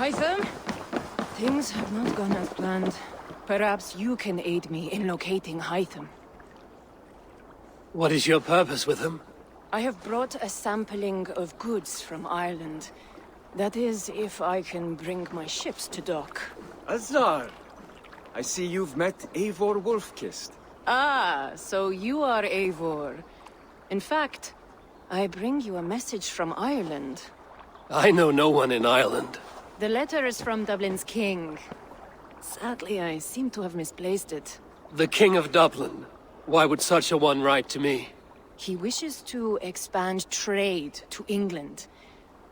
Hytham? Things have not gone as planned. Perhaps you can aid me in locating Hytham. What is your purpose with him? I have brought a sampling of goods from Ireland. That is, if I can bring my ships to dock. Azar! I see you've met Eivor Wolfkist. Ah, so you are Eivor. In fact, I bring you a message from Ireland. I know no one in Ireland. The letter is from Dublin's king. Sadly, I seem to have misplaced it. The King of Dublin. Why would such a one write to me? He wishes to expand trade to England.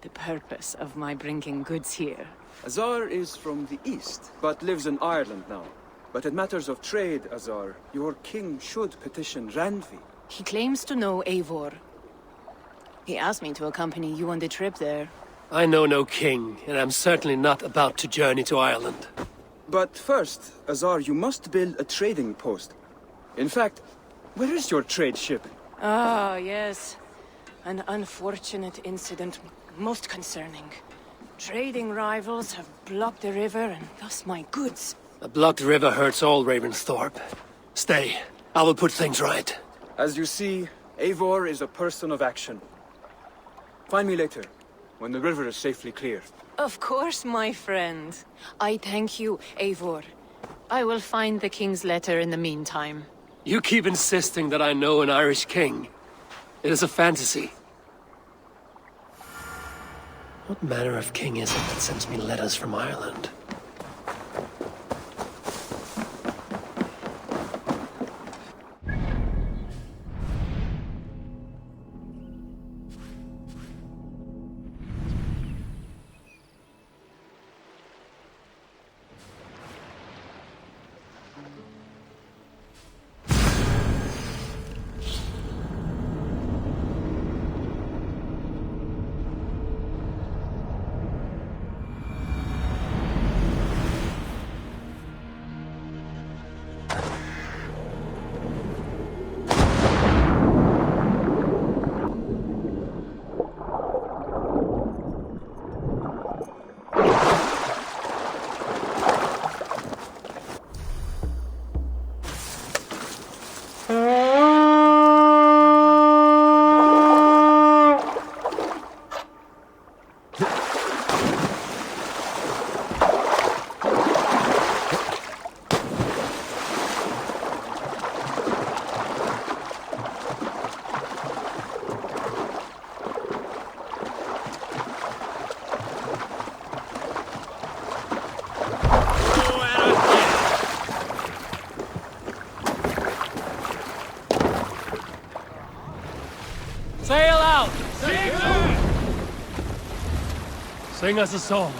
The purpose of my bringing goods here. Azar is from the east, but lives in Ireland now. But in matters of trade, Azar, your king should petition Randvi. He claims to know Eivor. He asked me to accompany you on the trip there. I know no king, and I'm certainly not about to journey to Ireland. But first, Azar, you must build a trading post. In fact, where is your trade ship? Ah, yes. An unfortunate incident, most concerning. Trading rivals have blocked the river and thus my goods. A blocked river hurts all Ravensthorpe. Stay. I will put things right. As you see, Eivor is a person of action. Find me later, when the river is safely clear. Of course, my friend. I thank you, Eivor. I will find the king's letter in the meantime. You keep insisting that I know an Irish king. It is a fantasy. What manner of king is it that sends me letters from Ireland? Sail out! Sing us a song.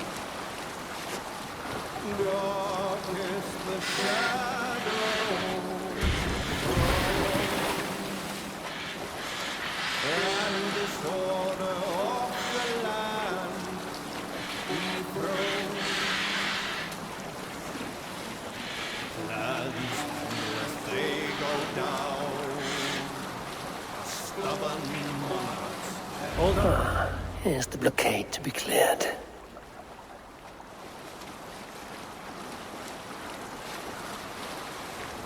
Hold on. Here's the blockade to be cleared.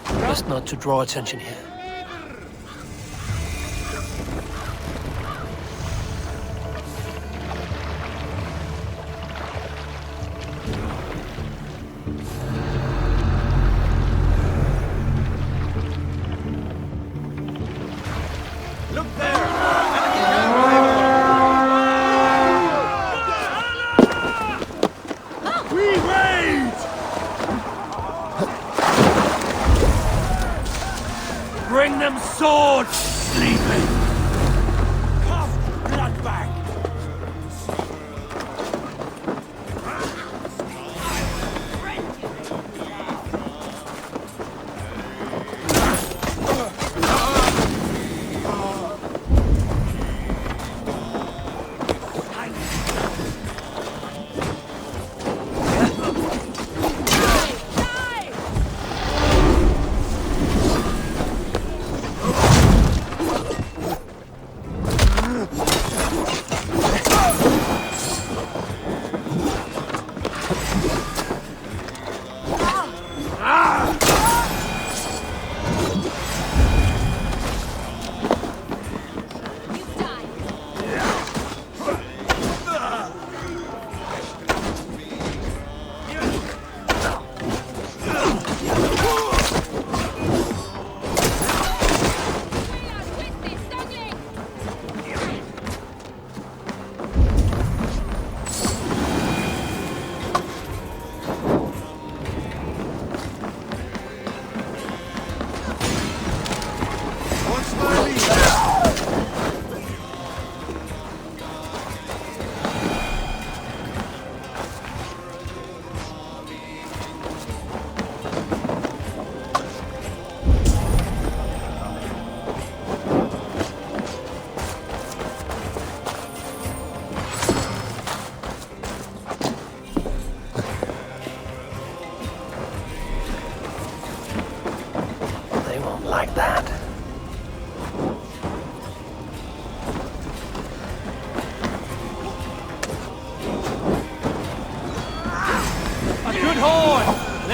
Best not to draw attention here. Look there! Bring them swords, sleeping! Cough, bloodbag!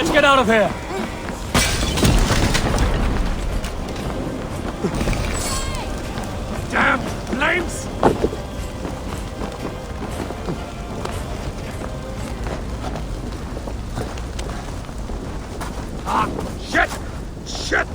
Let's get out of here! Damn flames! Ah, shit! Shit!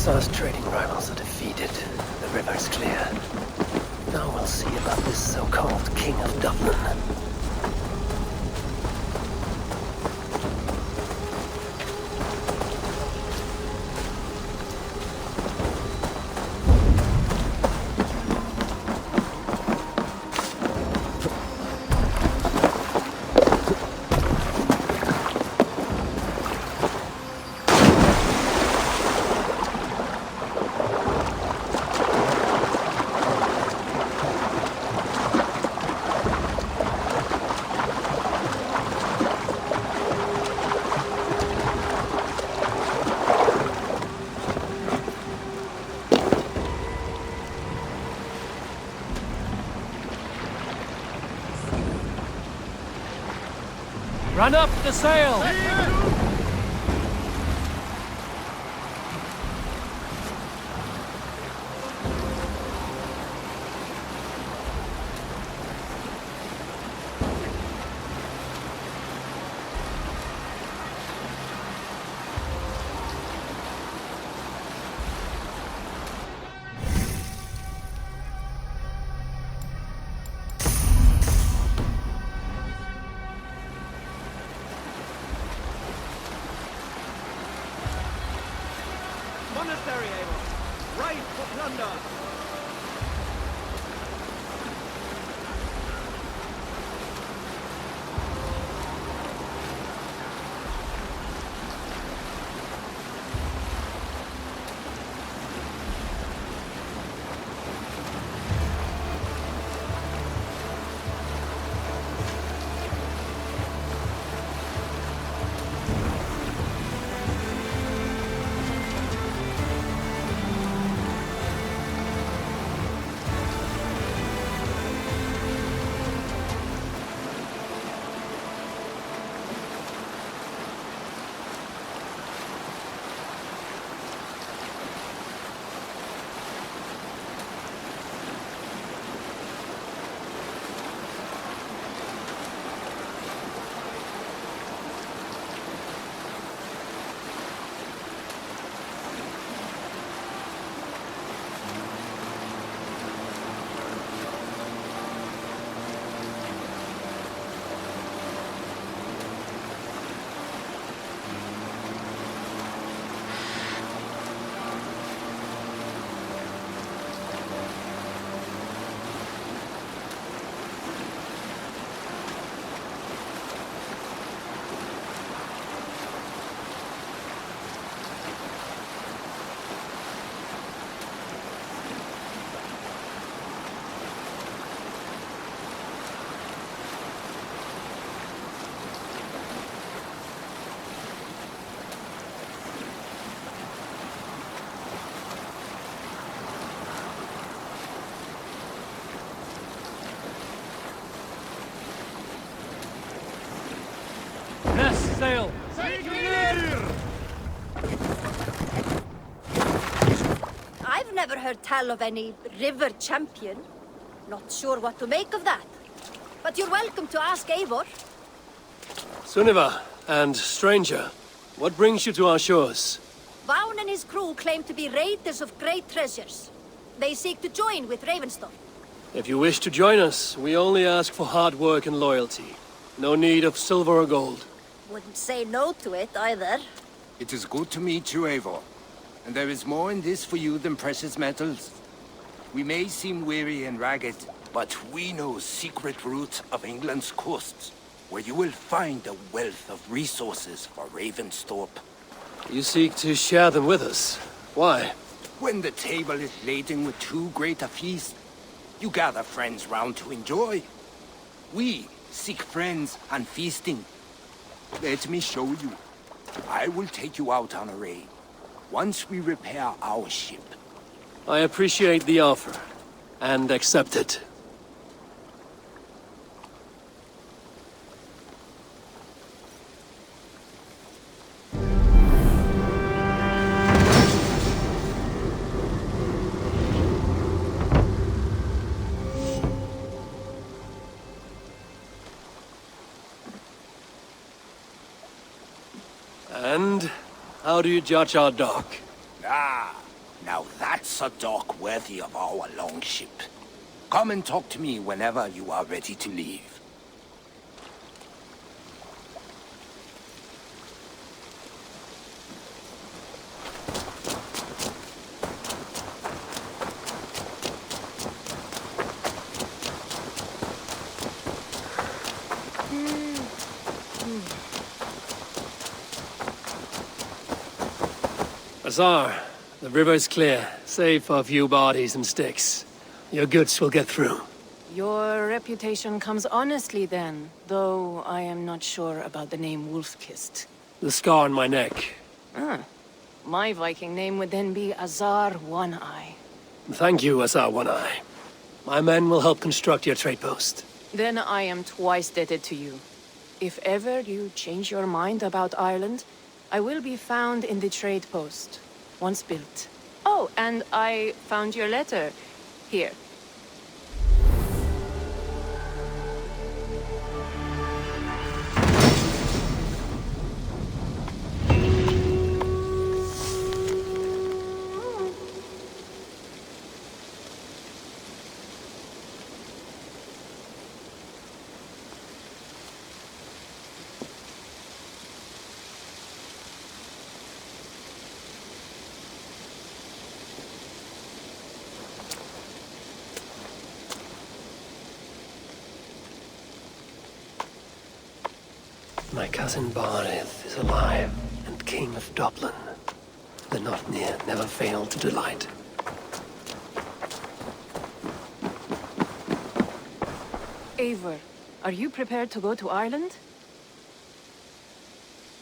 South trading rivals are defeated. The river's clear. Now we'll see about this so-called King of Dublin. Run up the sail! Monastery, Eivor! Right for plunder! never heard tell of any river champion. Not sure what to make of that. But you're welcome to ask Eivor. Sunniva, and stranger, what brings you to our shores? Vaughn and his crew claim to be raiders of great treasures. They seek to join with Ravenstorm. If you wish to join us, we only ask for hard work and loyalty. No need of silver or gold. Wouldn't say no to it, either. It is good to meet you, Eivor. And there is more in this for you than precious metals. We may seem weary and ragged, but we know secret routes of England's coasts, where you will find a wealth of resources for Ravenstorp. You seek to share them with us. Why? When the table is laden with too great a feast, you gather friends round to enjoy. We seek friends and feasting. Let me show you. I will take you out on a raid, once we repair our ship. I appreciate the offer, and accept it. And how do you judge our dock? Ah, now that's a dock worthy of our longship. Come and talk to me whenever you are ready to leave. Azar, the river is clear, save for a few bodies and sticks. Your goods will get through. Your reputation comes honestly then, though I am not sure about the name Wolf-Kissed. The scar on my neck. Ah, my Viking name would then be Azar One-Eye. Thank you, Azar One-Eye. My men will help construct your trade post. Then I am twice indebted to you. If ever you change your mind about Ireland, I will be found in the trade post, once built. Oh, and I found your letter. Here. My cousin Barith is alive and king of Dublin. The not near never fail to delight. Eivor, are you prepared to go to Ireland?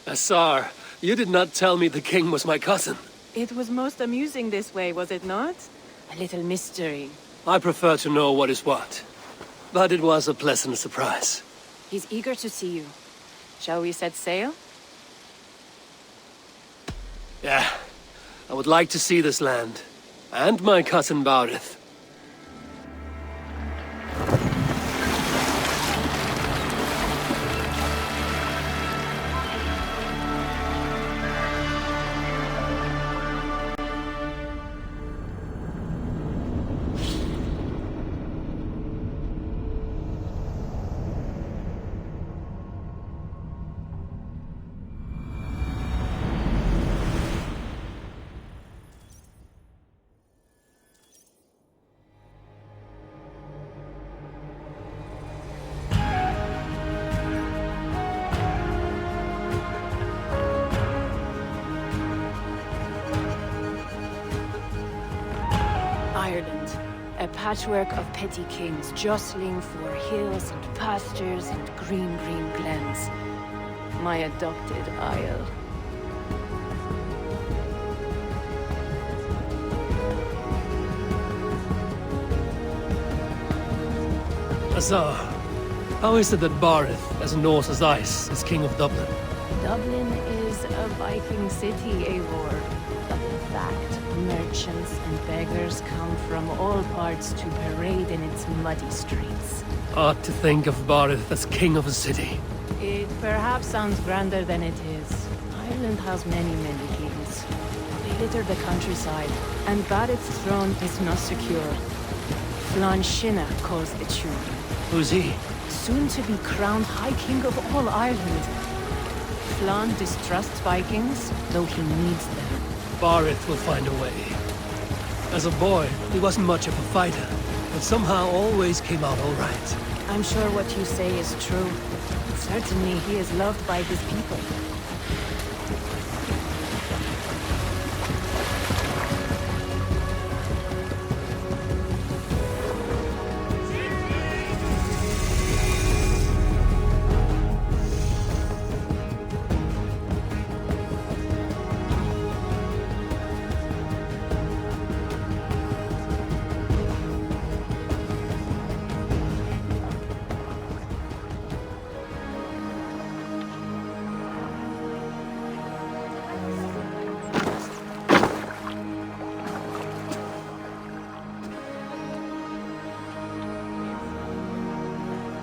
Azar, you did not tell me the king was my cousin. It was most amusing this way, was it not? A little mystery. I prefer to know what is what. But it was a pleasant surprise. He's eager to see you. Shall we set sail? Yeah, I would like to see this land. And my cousin Barith. Ireland, a patchwork of petty kings jostling for hills and pastures and green glens. My adopted isle. Azar, how is it that Barith, as Norse as ice, is king of Dublin? Dublin is a Viking city, Eivor. But in fact, merchants and beggars come from all parts to parade in its muddy streets. Odd to think of Barith as king of a city. It perhaps sounds grander than it is. Ireland has many, many kings. They litter the countryside, and Barith's throne is not secure. Flann Sinna calls the tune. Who's he? Soon to be crowned High King of all Ireland. Flann distrusts Vikings, though he needs them. Barith will find a way. As a boy, he wasn't much of a fighter, but somehow always came out all right. I'm sure what you say is true. Certainly he is loved by his people.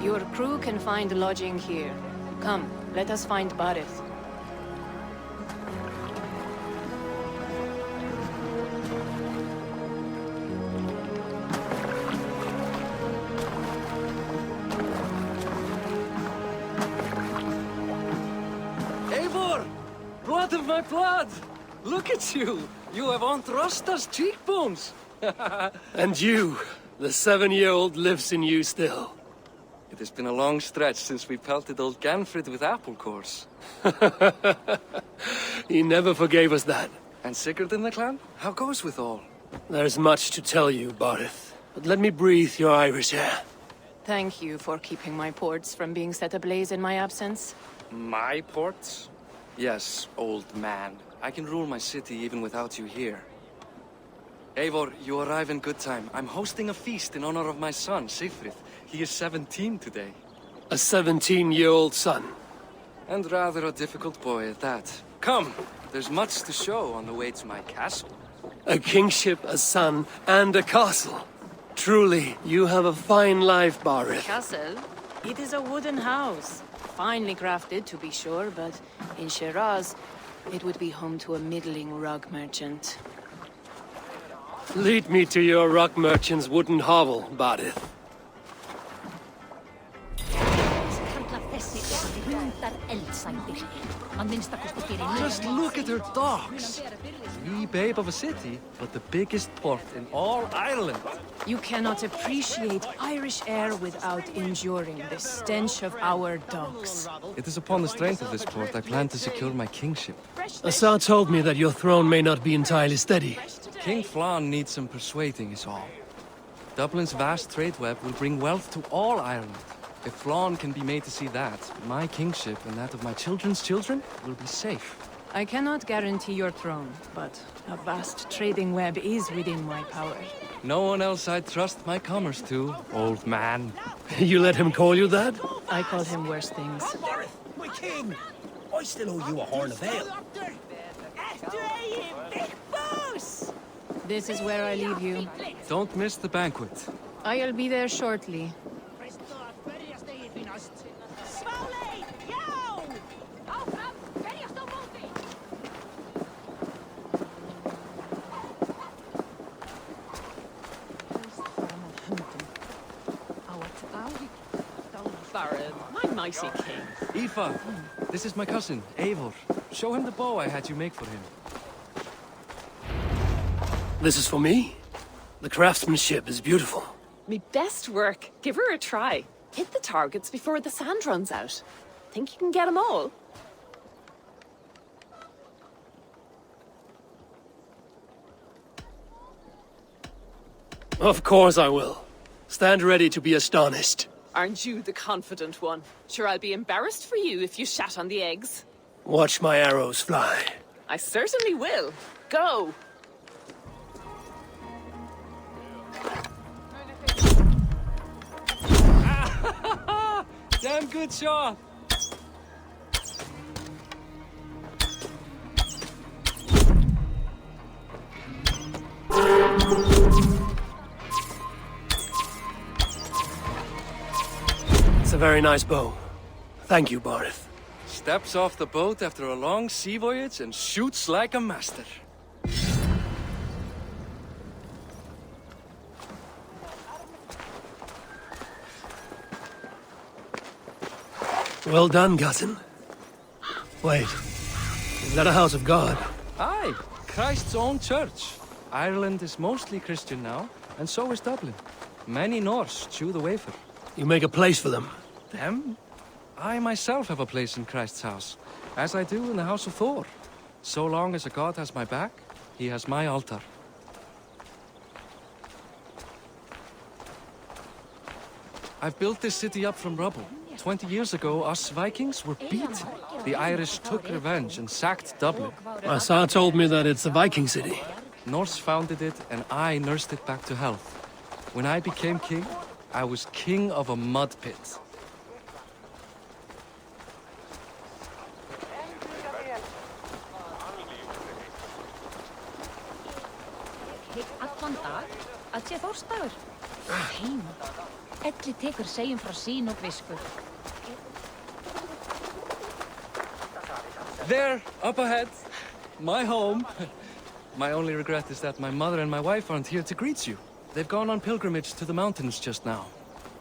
Your crew can find lodging here. Come, let us find Barith. Eivor! Blood of my blood! Look at you! You have Aunt Rosta's cheekbones! And you, the 7-year-old lives in you still. It has been a long stretch since we pelted old Ganfrid with apple cores. He never forgave us that. And Sigurd in the clan? How goes with all? There's much to tell you, Barith. But let me breathe your Irish air. Thank you for keeping my ports from being set ablaze in my absence. My ports? Yes, old man. I can rule my city even without you here. Eivor, you arrive in good time. I'm hosting a feast in honor of my son, Sigfrid. He is 17 today. A 17-year-old son. And rather a difficult boy at that. Come, there's much to show on the way to my castle. A kingship, a son, and a castle. Truly, you have a fine life, Barith. Castle? It is a wooden house. Finely crafted, to be sure, but in Shiraz, it would be home to a middling rug merchant. Lead me to your rock merchant's wooden hovel, Barith. Just look at her docks! Wee babe of a city, but the biggest port in all Ireland. You cannot appreciate Irish air without enduring the stench of our docks. It is upon the strength of this port I plan to secure my kingship. Assar told me that your throne may not be entirely steady. King Flann needs some persuading is all. Dublin's vast trade web will bring wealth to all Ireland. If Flann can be made to see that, my kingship and that of my children's children will be safe. I cannot guarantee your throne, but a vast trading web is within my power. No one else I'd trust my commerce to, old man. You let him call you that? I call him worse things. My king! I still owe you a horn of ale. This is where I leave you. Don't miss the banquet. I'll be there shortly. My mighty king. Aoife, this is my cousin, Eivor. Show him the bow I had you make for him. This is for me? The craftsmanship is beautiful. Me best work. Give her a try. Hit the targets before the sand runs out. Think you can get them all? Of course I will. Stand ready to be astonished. Aren't you the confident one? Sure, I'll be embarrassed for you if you shat on the eggs. Watch my arrows fly. I certainly will. Go! Damn good shot! very nice bow. Thank you, Barith. Steps off the boat after a long sea voyage and shoots like a master. Well done, cousin. Wait, is that a house of God? Aye, Christ's own church. Ireland is mostly Christian now, and so is Dublin. Many Norse chew the wafer. You make a place for them. Them? I myself have a place in Christ's house, as I do in the house of Thor. So long as a god has my back, he has my altar. I've built this city up from rubble. 20 years ago, us Vikings were beaten. The Irish took revenge and sacked Dublin. Asa told me that it's a Viking city. Norse founded it, and I nursed it back to health. When I became king, I was king of a mud pit. Allan dag, að sé Þórsdagur. Heim. Elli tekur segjum frá sín og visku. There, up ahead. My home. My only regret is that my mother and my wife aren't here to greet you. They've gone on pilgrimage to the mountains just now.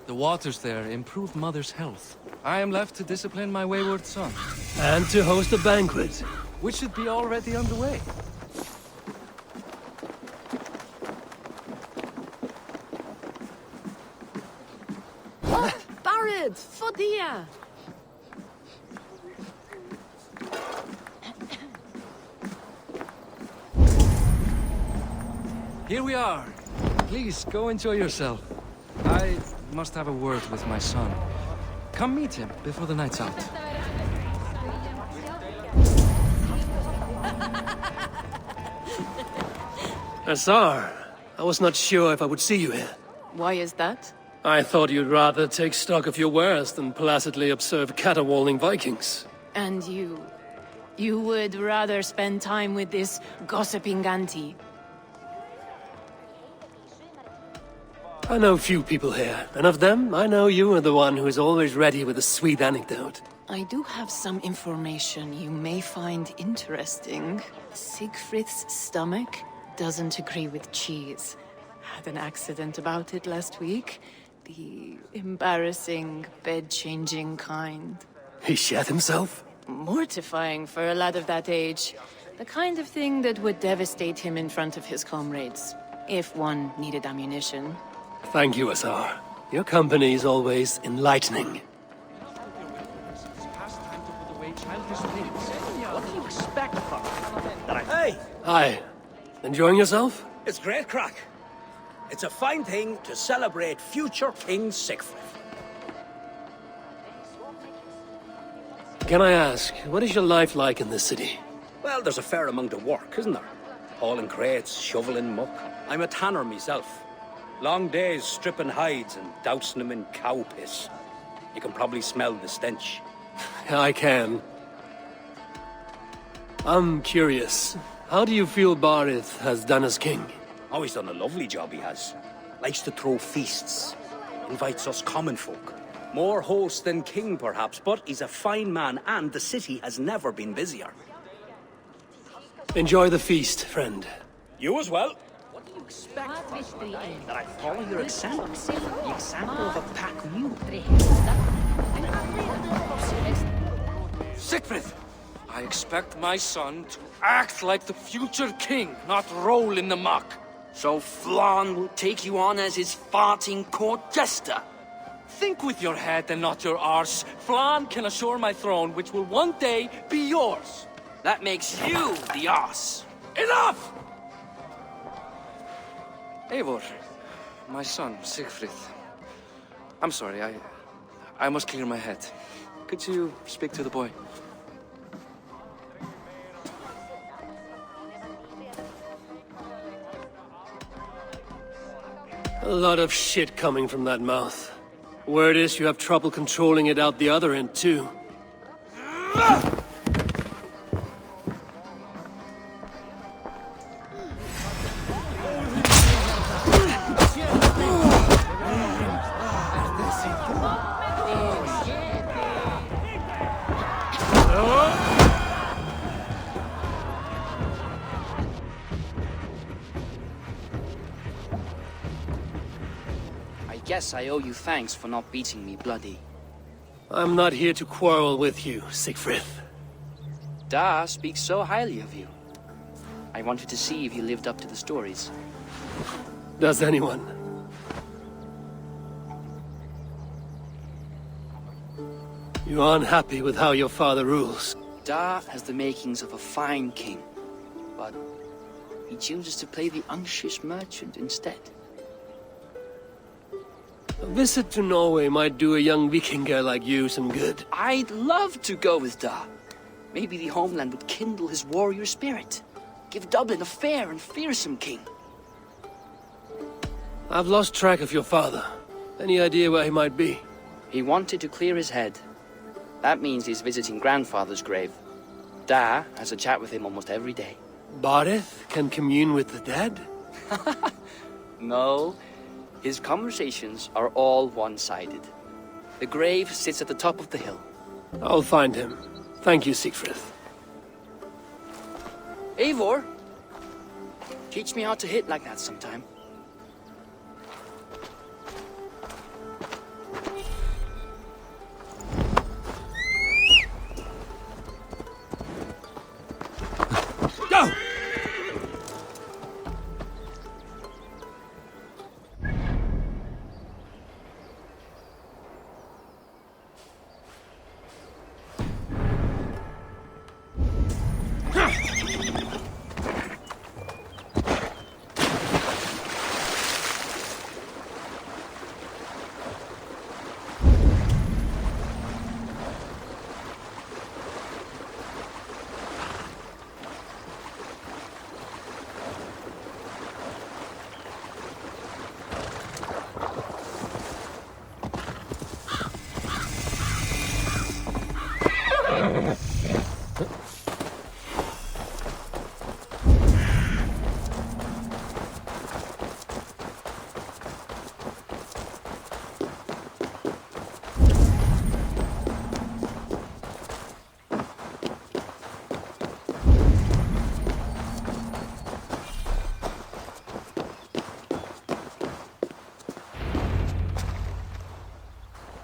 The waters there improve mother's health. I am left to discipline my wayward son. And to host a banquet. Which should be already underway. Barret, Fodia! Here we are. Please, go enjoy yourself. I must have a word with my son. Come meet him before the night's out. Azar, I was not sure if I would see you here. Why is that? I thought you'd rather take stock of your wares than placidly observe caterwauling Vikings. And you? You would rather spend time with this gossiping auntie? I know few people here, and of them, I know you are the one who is always ready with a sweet anecdote. I do have some information you may find interesting. Siegfried's stomach doesn't agree with cheese. Had an accident about it last week. The embarrassing, bed-changing kind. He shat himself? Mortifying for a lad of that age. The kind of thing that would devastate him in front of his comrades, if one needed ammunition. Thank you, Azar. Your company is always enlightening. What do you expect from me? Hey! Hi. Enjoying yourself? It's great crack. It's a fine thing to celebrate future King Siegfried. Can I ask, what is your life like in this city? Well, there's a fair amount of work, isn't there? Hauling crates, shoveling muck. I'm a tanner myself. Long days stripping hides and dousing them in cow piss. You can probably smell the stench. I can. I'm curious. How do you feel Barith has done as king? Oh, he's done a lovely job, he has. Likes to throw feasts. Invites us common folk. More host than king, perhaps, but he's a fine man, and the city has never been busier. Enjoy the feast, friend. You as well. What do you expect That I follow your example. The example of a pack mule. Siegfried! I expect my son to act like the future king, not roll in the muck. So Flan will take you on as his farting court jester? Think with your head and not your arse. Flan can assure my throne, which will one day be yours. That makes you the ass. Enough! Eivor, my son, Siegfried. I'm sorry, I must clear my head. Could you speak to the boy? A lot of shit coming from that mouth. Word is you have trouble controlling it out the other end, too. guess I owe you thanks for not beating me bloody. I'm not here to quarrel with you, Siegfried. Da speaks so highly of you. I wanted to see if you lived up to the stories. Does anyone? You aren't happy with how your father rules? Da has the makings of a fine king, but he chooses to play the unctuous merchant instead. A visit to Norway might do a young Viking girl like you some good. I'd love to go with Da. Maybe the homeland would kindle his warrior spirit. Give Dublin a fair and fearsome king. I've lost track of your father. Any idea where he might be? He wanted to clear his head. That means he's visiting grandfather's grave. Da has a chat with him almost every day. Barith can commune with the dead? No. His conversations are all one-sided. The grave sits at the top of the hill. I'll find him. Thank you, Siegfried. Eivor! Teach me how to hit like that sometime. Go!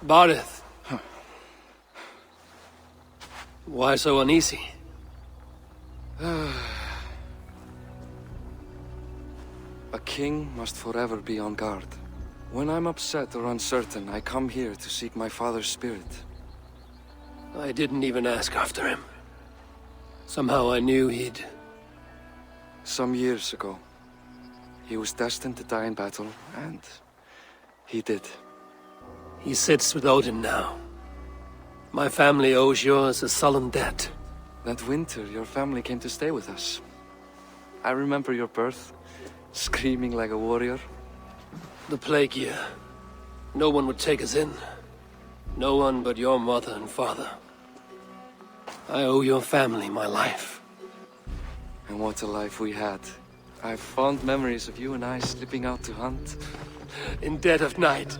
Barith. Why so uneasy? A king must forever be on guard. When I'm upset or uncertain, I come here to seek my father's spirit. I didn't even ask after him. Somehow I knew he'd... Some years ago, he was destined to die in battle, and he did. He sits with Odin now. My family owes yours a sullen debt. That winter, your family came to stay with us. I remember your birth, screaming like a warrior. The plague year. No one would take us in. No one but your mother and father. I owe your family my life. And what a life we had. I have fond memories of you and I slipping out to hunt. In dead of night.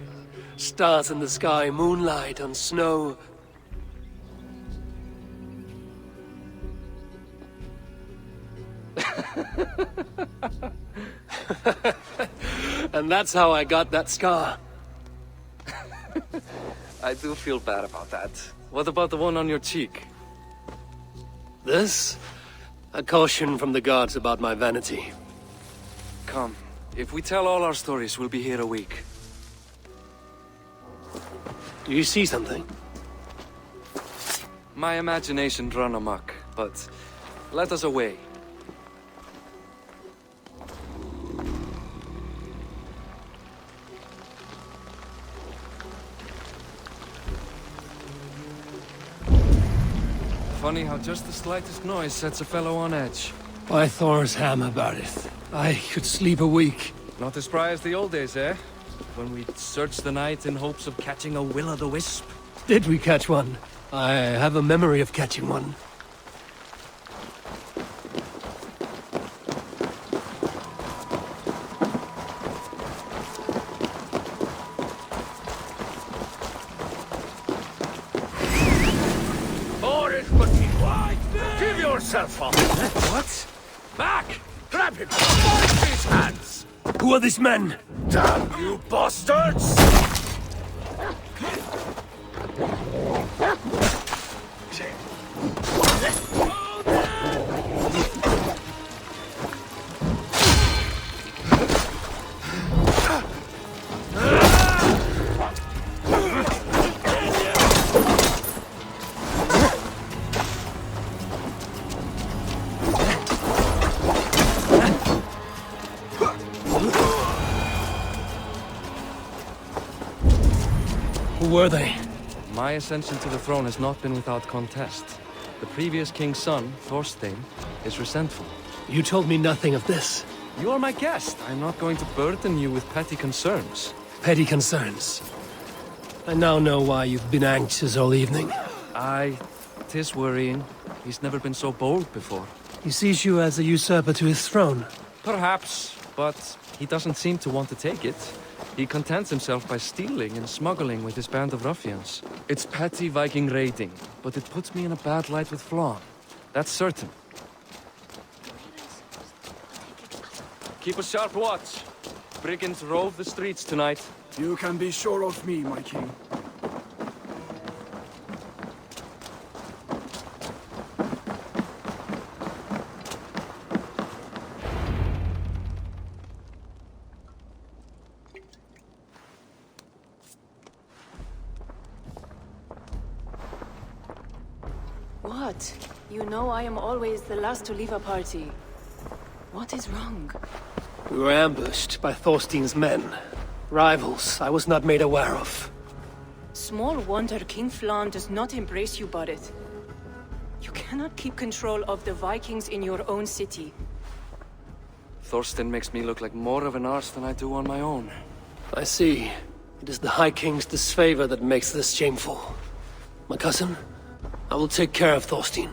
Stars in the sky, moonlight on snow. And that's how I got that scar. I do feel bad about that. What about the one on your cheek? This? A caution from the gods about my vanity. Come, if we tell all our stories, we'll be here a week. Do you see something? My imagination run amok, but let us away. Funny how just the slightest noise sets a fellow on edge. By Thor's hammer, Barith. I could sleep a week. Not as spry as the old days, eh? When we'd search the night in hopes of catching a will-o'-the-wisp. Did we catch one? I have a memory of catching one. Give yourself up! What? Back! Grab him! Bind his hands! Who are these men? Damn you bastards! Who were they? My ascension to the throne has not been without contest. The previous king's son, Thorstein, is resentful. You told me nothing of this. You are my guest. I'm not going to burden you with petty concerns. Petty concerns. I now know why you've been anxious all evening. Aye, 'tis worrying. He's never been so bold before. He sees you as a usurper to his throne. Perhaps, but he doesn't seem to want to take it. He contents himself by stealing and smuggling with his band of ruffians. It's petty Viking raiding, but it puts me in a bad light with Flann. That's certain. Keep a sharp watch. Brigands rove the streets tonight. You can be sure of me, my king. What? You know I am always the last to leave a party. What is wrong? We were ambushed by Thorstein's men. Rivals I was not made aware of. Small wonder King Flann does not embrace you, Barret. You cannot keep control of the Vikings in your own city. Thorstein makes me look like more of an arse than I do on my own. I see. It is the High King's disfavor that makes this shameful. My cousin, I will take care of Thorstein.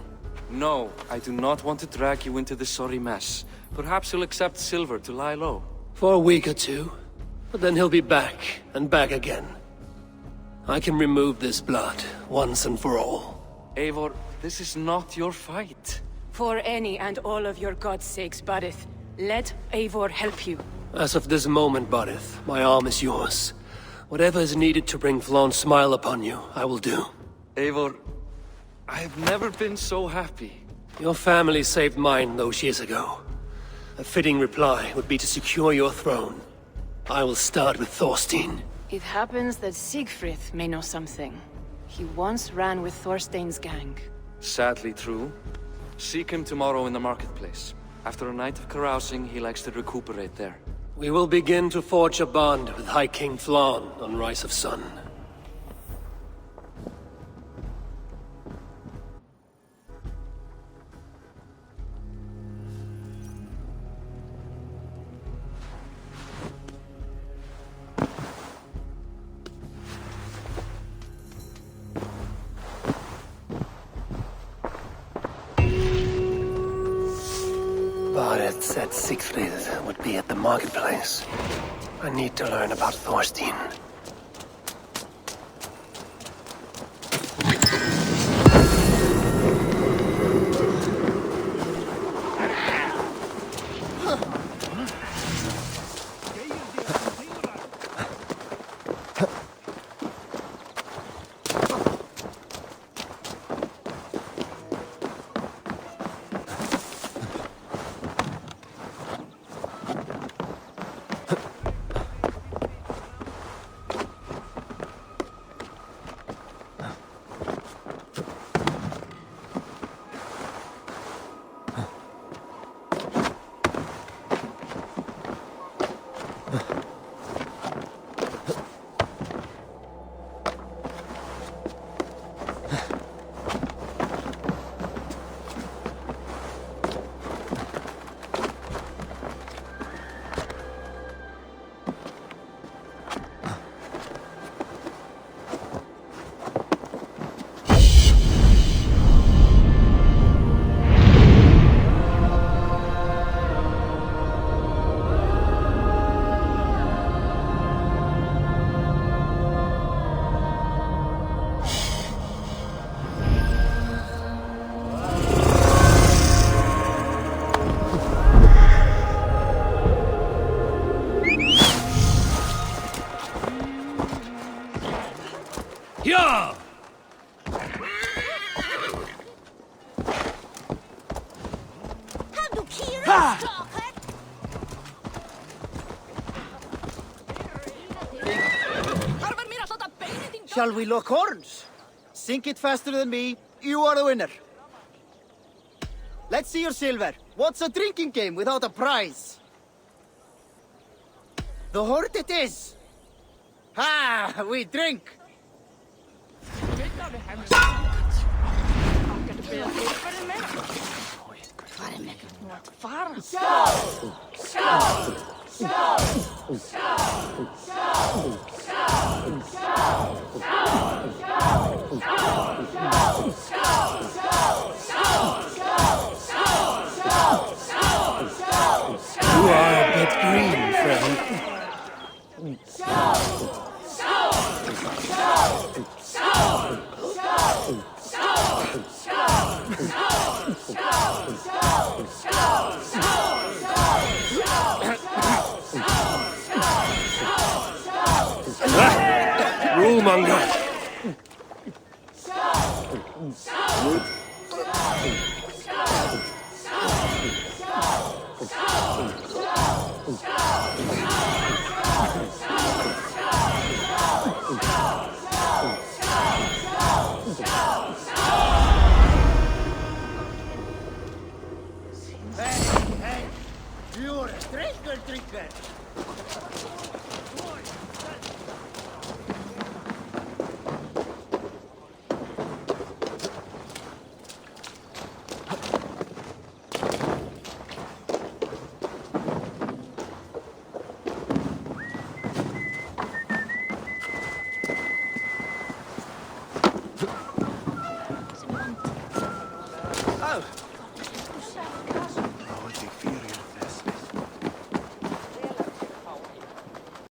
No, I do not want to drag you into this sorry mess. Perhaps he'll accept silver to lie low. For a week or two, but then he'll be back, and back again. I can remove this blood, once and for all. Eivor, this is not your fight. For any and all of your gods' sakes, Barret, let Eivor help you. As of this moment, Barret, my arm is yours. Whatever is needed to bring Flann's smile upon you, I will do. Eivor, I have never been so happy. Your family saved mine those years ago. A fitting reply would be to secure your throne. I will start with Thorstein. It happens that Siegfried may know something. He once ran with Thorstein's gang. Sadly true. Seek him tomorrow in the marketplace. After a night of carousing, he likes to recuperate there. We will begin to forge a bond with High King Flann on Rise of Sun. Barret said Siegfried would be at the marketplace. I need to learn about Thorstein. Shall we lock horns? Sink it faster than me. You are the winner. Let's see your silver. What's a drinking game without a prize? The horde it is. Ha! We drink. You are a bit green, friend. Rulemonger! Hey, you're a drinker.